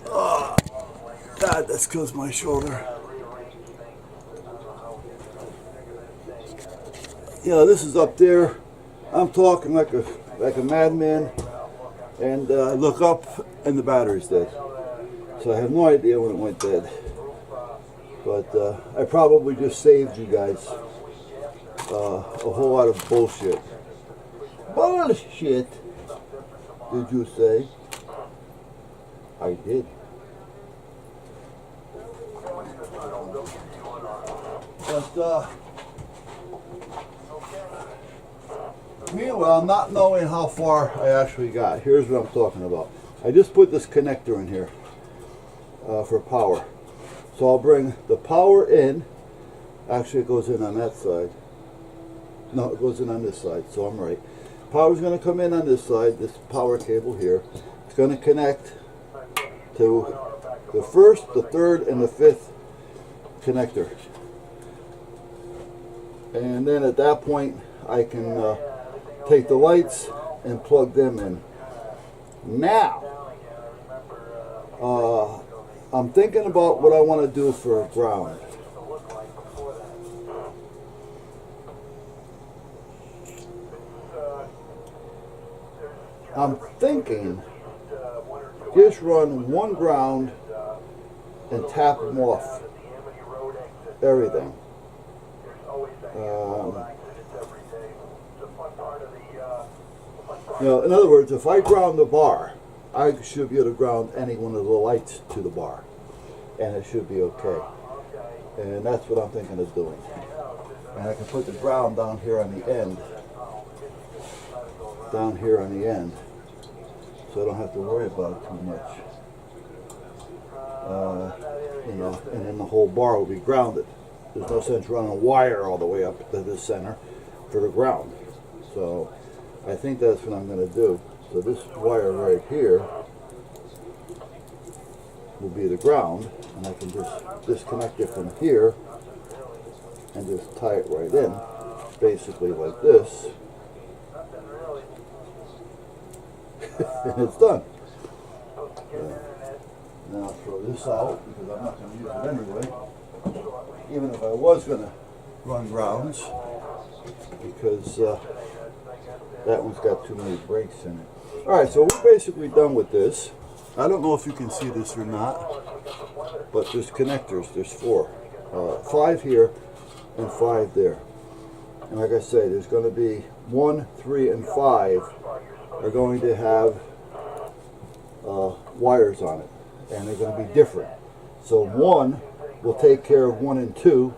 Oh, God, that's kills my shoulder. This is up there. I'm talking like a madman, and I look up and the battery's dead. So I have no idea when it went dead. But I probably just saved you guys a whole lot of bullshit. Bullshit, did you say? I did. But meanwhile, not knowing how far I actually got, here's what I'm talking about. I just put this connector in here for power. So I'll bring the power in. Actually, it goes in on that side. No, it goes in on this side, so I'm right. Power's going to come in on this side, this power cable here. It's going to connect to the first, the third, and the fifth connector. And then at that point, I can take the lights and plug them in. Now, I'm thinking about what I want to do for ground. I'm thinking just run one ground and tap them off everything. In other words, if I ground the bar, I should be able to ground any one of the lights to the bar, and it should be okay. And that's what I'm thinking of doing. And I can put the ground down here on the end. Down here on the end, so I don't have to worry about it too much. And then the whole bar will be grounded. There's no sense running a wire all the way up to the center for the ground. So I think that's what I'm going to do. So this wire right here will be the ground, and I can just disconnect it from here and just tie it right in, basically like this. And it's done. Now I'll throw this out because I'm not going to use it anyway, even if I was going to run grounds, because that one's got too many brakes in it. Alright, so we're basically done with this. I don't know if you can see this or not, but there's connectors. There's 4. 5 here and 5 there. And like I say, there's going to be 1, 3, and 5 are going to have wires on it, and they're going to be different. So 1 will take care of 1 and 2,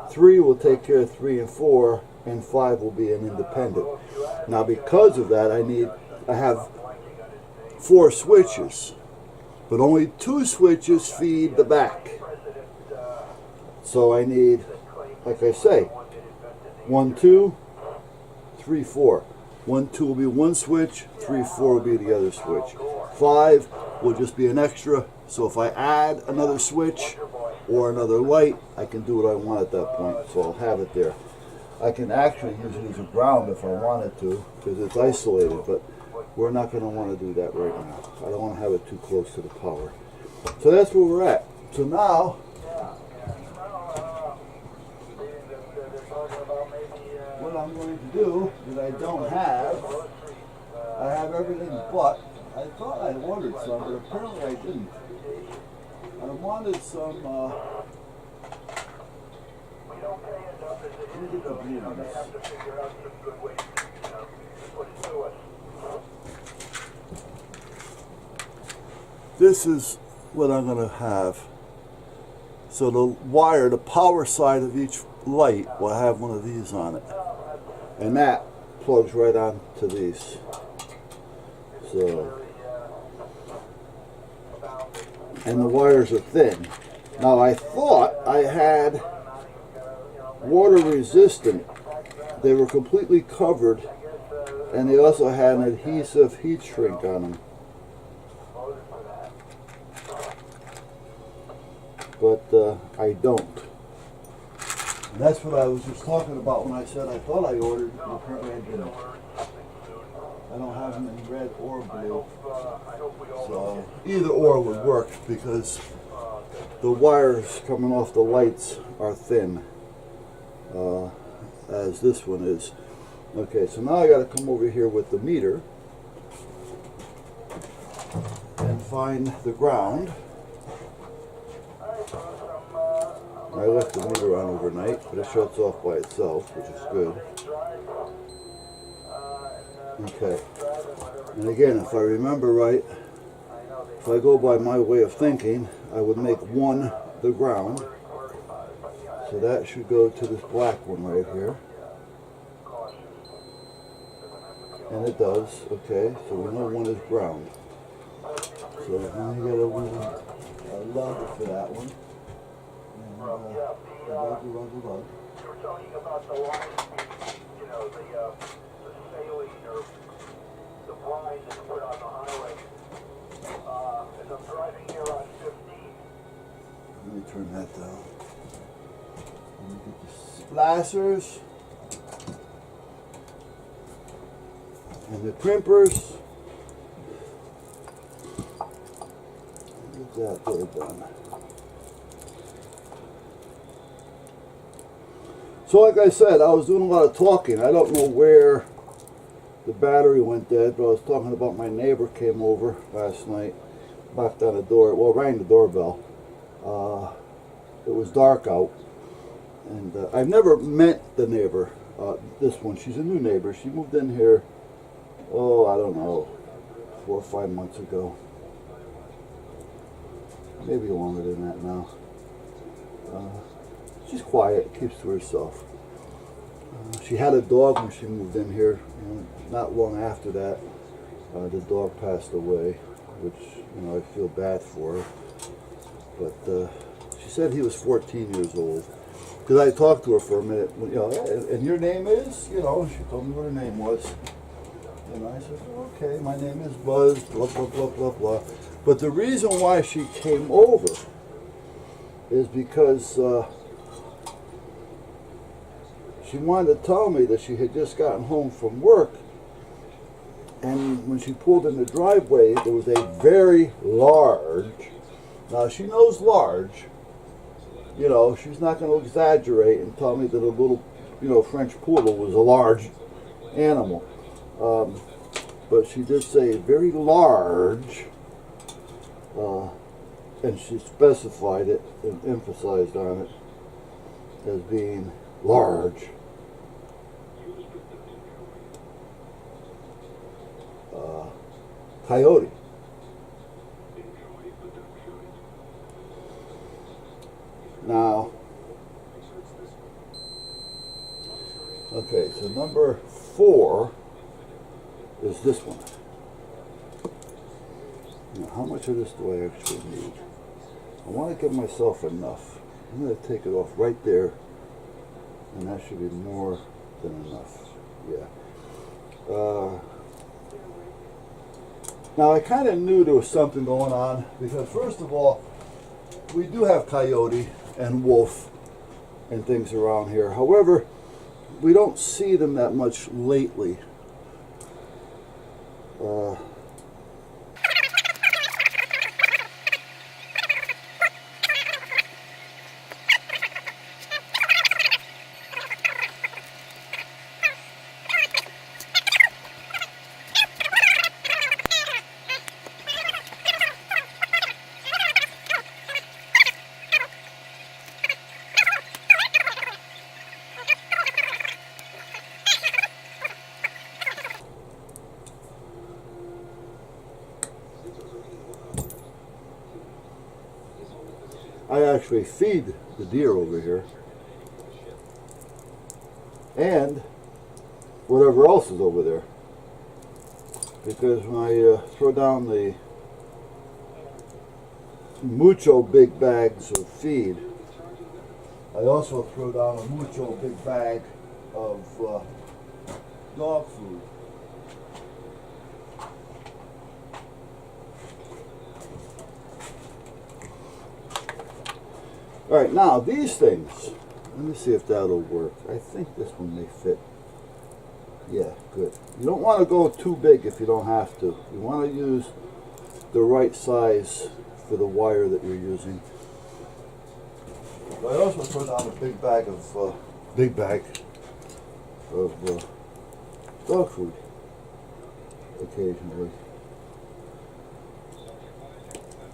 3 will take care of 3 and 4, and 5 will be an independent. Now because of that, I have 4 switches, but only 2 switches feed the back. So I need, like I say, 1, 2, 3, 4. 1, 2 will be one switch, 3, 4 will be the other switch. 5 will just be an extra, so if I add another switch or another light, I can do what I want at that point, so I'll have it there. I can actually use it as a ground if I wanted to, because it's isolated, but we're not going to want to do that right now. I don't want to have it too close to the power. So that's where we're at. So now, what I'm going to do that I don't have, I have everything but, I thought I ordered some, but apparently I didn't. I wanted some, let me get the blue ones. This is what I'm going to have. So the wire, the power side of each light will have one of these on it. And that plugs right on to these. So, and the wires are thin. Now I thought I had water resistant. They were completely covered, and they also had an adhesive heat shrink on them. But I don't. And that's what I was just talking about when I said I thought I ordered, and apparently I didn't. I don't have them in red or blue. So either or would work because the wires coming off the lights are thin, as this one is. Okay, so now I got to come over here with the meter and find the ground. I left the meter on overnight, but it shuts off by itself, which is good. Okay, and again, if I remember right, if I go by my way of thinking, I would make 1 the ground. So that should go to this black one right here. And it does, okay, so we know 1 is ground. So now you get a lug for that one. And lug. You were talking about the line, you know, the saline or the brine that's put on the highway. As I'm driving here on 15. Let me turn that down. Let me get the splashers and the crimpers. Get that there done. So like I said, I was doing a lot of talking. I don't know where the battery went dead, but I was talking about my neighbor came over last night, knocked on the door, well, rang the doorbell. It was dark out, and I've never met the neighbor, this one. She's a new neighbor. She moved in here, oh, I don't know, 4 or 5 months ago. Maybe longer than that now. She's quiet, keeps to herself. She had a dog when she moved in here, and not long after that, the dog passed away, which, you know, I feel bad for her. But she said he was 14 years old. Because I talked to her for a minute, you know, and your name is, you know, she told me what her name was. And I said, okay, my name is Buzz, blah, blah, blah, blah, blah. But the reason why she came over is because she wanted to tell me that she had just gotten home from work, and when she pulled in the driveway, there was a very large, now she knows large, you know, she's not going to exaggerate and tell me that a little, you know, French poodle was a large animal. But she did say very large, and she specified it and emphasized on it as being large. Coyote. Now, okay, so number 4 is this one. Now, how much of this do I actually need? I want to give myself enough. I'm going to take it off right there, and that should be more than enough. Yeah. Now, I kind of knew there was something going on, because first of all, we do have coyote and wolf and things around here. However, we don't see them that much lately. I actually feed the deer over here, and whatever else is over there, because when I throw down the mucho big bags of feed, I also throw down a mucho big bag of dog food. All right, now these things, let me see if that'll work. I think this one may fit. Yeah, good. You don't want to go too big if you don't have to. You want to use the right size for the wire that you're using. I also put on a big bag of dog food occasionally.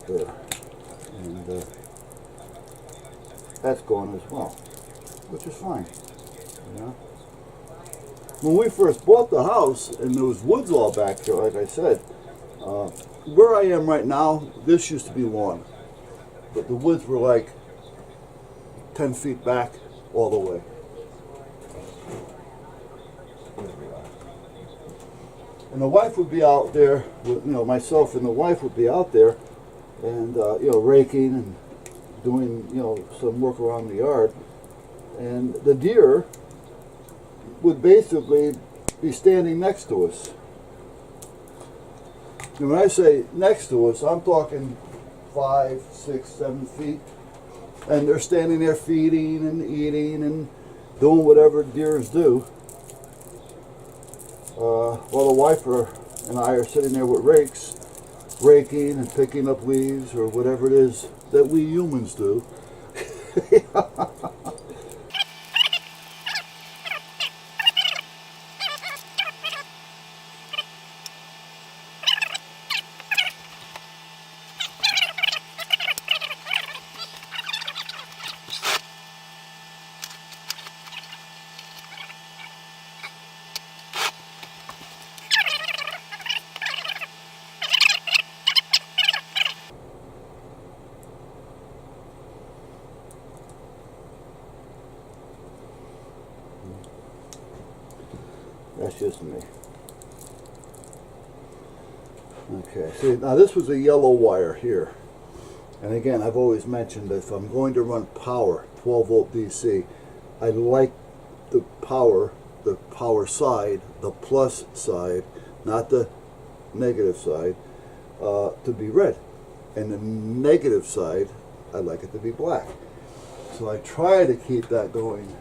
There, and that's going as well, which is fine. You know? When we first bought the house and there was woods all back here, like I said, where I am right now, this used to be lawn, but the woods were like 10 feet back all the way. There we are. And the wife would be out there, with, myself and the wife would be out there, and raking and doing some work around the yard, and the deer would basically be standing next to us. And when I say next to us, I'm talking 5, 6, 7 feet, and they're standing there feeding and eating and doing whatever deers do, while the wife and I are sitting there with rakes, raking and picking up leaves or whatever it is that we humans do. That's just me. Okay, see, now this was a yellow wire here. And again, I've always mentioned that if I'm going to run power, 12 volt DC, I like the power side, the plus side, not the negative side, to be red. And the negative side, I like it to be black. So I try to keep that going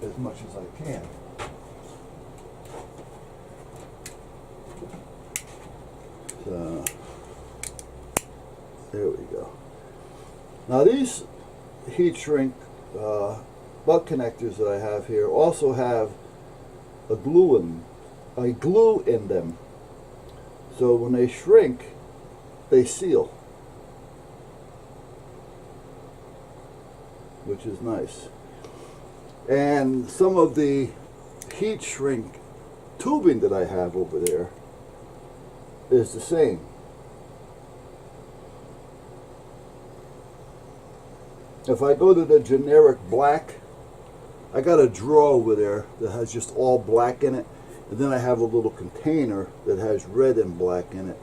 as much as I can. So, there we go. Now these heat shrink butt connectors that I have here also have a glue in them. So when they shrink, they seal, which is nice. And some of the heat shrink tubing that I have over there is the same. If I go to the generic black, I got a drawer over there that has just all black in it, and then I have a little container that has red and black in it.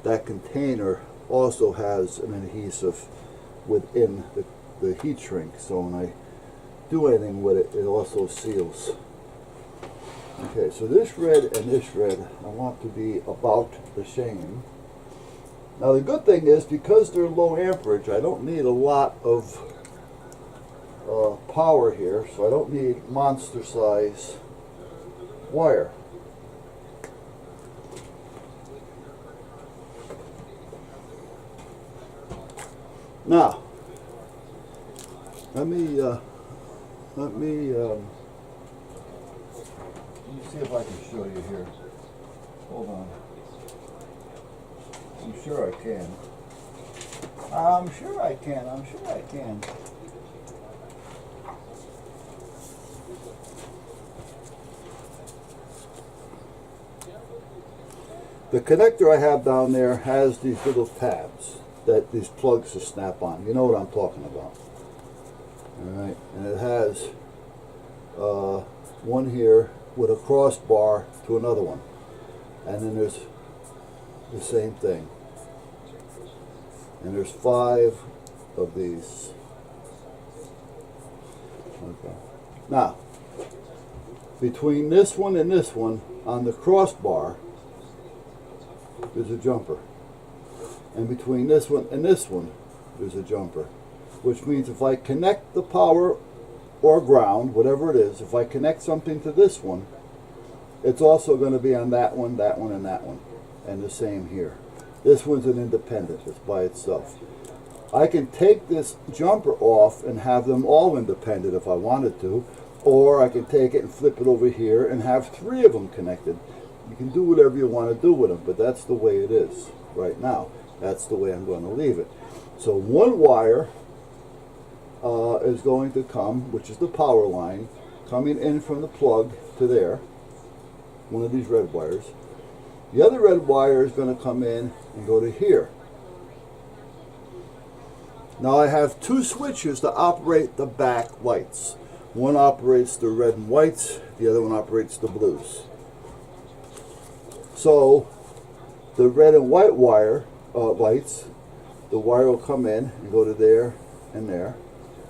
That container also has an adhesive within the heat shrink, so when I do anything with it, it also seals. Okay, so this red and this red I want to be about the same. Now the good thing is, because they're low amperage, I don't need a lot of power here, so I don't need monster size wire. Now, let me see if I can show you here. Hold on. I'm sure I can. I'm sure I can. The connector I have down there has these little tabs, these plugs to snap on. You know what I'm talking about. Alright, and it has one here with a crossbar to another one, and then there's the same thing, and there's 5 of these. Okay. Now, between this one and this one, on the crossbar, there's a jumper, and between this one and this one, there's a jumper, which means if I connect the power or ground, whatever it is, if I connect something to this one, It's also going to be on that one, and that one, and the same here. This one's an independent, it's by itself. I can take this jumper off and have them all independent if I wanted to, or I can take it and flip it over here and have 3 of them connected. You can do whatever you want to do with them, but that's the way it is right now. That's the way I'm going to leave it. So one wire is going to come, which is the power line, coming in from the plug to there, one of these red wires. The other red wire is going to come in and go to here. Now I have 2 switches to operate the back lights. One operates the red and whites, the other one operates the blues. So the red and white wire lights, the wire will come in and go to there and there.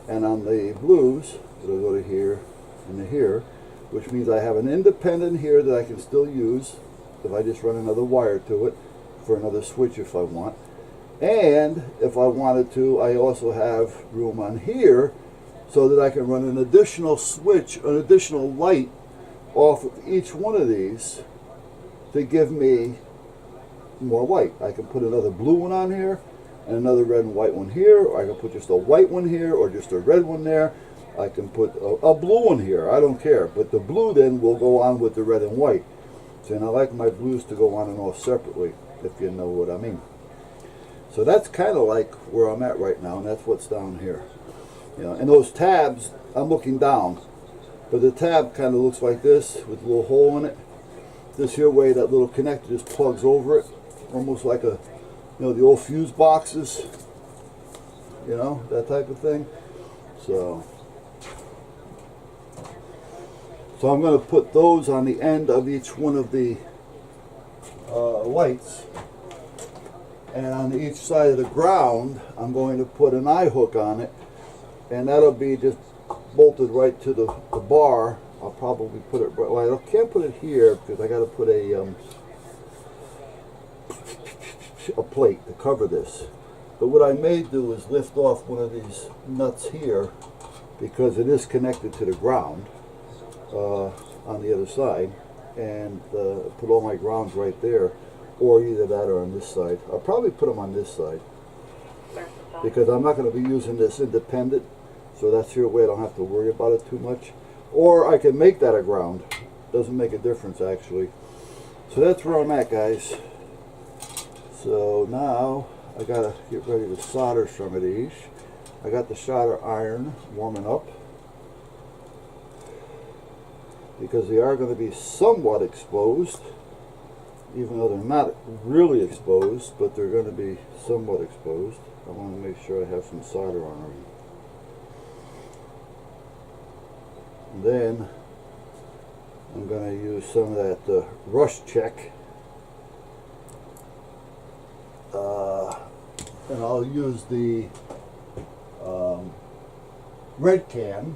And on the blues, it'll go to here and to here, which means I have an independent here that I can still use if I just run another wire to it for another switch if I want. And if I wanted to, I also have room on here so that I can run an additional switch, an additional light off of each one of these to give me more light. I can put another blue one on here and another red and white one here, or I can put just a white one here or just a red one there. I can put a blue one here, I don't care, but the blue then will go on with the red and white. So, and I like my blues to go on and off separately, if you know what I mean. So that's kind of like where I'm at right now, and that's what's down here. You know, and those tabs, I'm looking down, but the tab kind of looks like this with a little hole in it. This here way, that little connector just plugs over it, almost like a, you know, the old fuse boxes, you know, that type of thing. So I'm going to put those on the end of each one of the lights. And on each side of the ground, I'm going to put an eye hook on it, and that'll be just bolted right to the bar. I'll probably put it, well, I can't put it here because I got to put a plate to cover this. But what I may do is lift off one of these nuts here, because it is connected to the ground on the other side, and put all my grounds right there, or either that or on this side. I'll probably put them on this side because I'm not going to be using this independent, so that's your way I don't have to worry about it too much. Or I can make that a ground. Doesn't make a difference actually. So that's where I'm at, guys. So now I gotta get ready to solder some of these. I got the solder iron warming up because they are going to be somewhat exposed, even though they're not really exposed, but they're going to be somewhat exposed. I want to make sure I have some solder on them. And then I'm going to use some of that Rust Check, and I'll use the red can